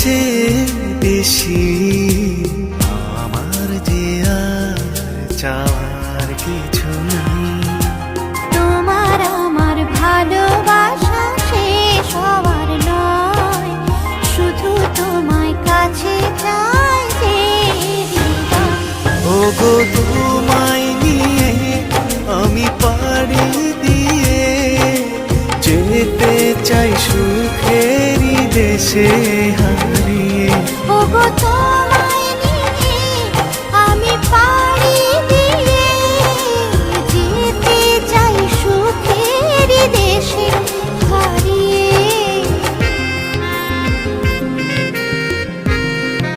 চেয়ে বেশি আমার যে আর চাওয়ার কিছু নাই। তোমার আমার ভালোবাসা শেষ হওয়ার নয়, শুধু তোমায় কাছে চাই যে হৃদয়। ওগো তোমায় নিয়ে আমি পাড়ি দিয়ে যেতে চাই সুখেরই দেশে হারিয়ে। ওগো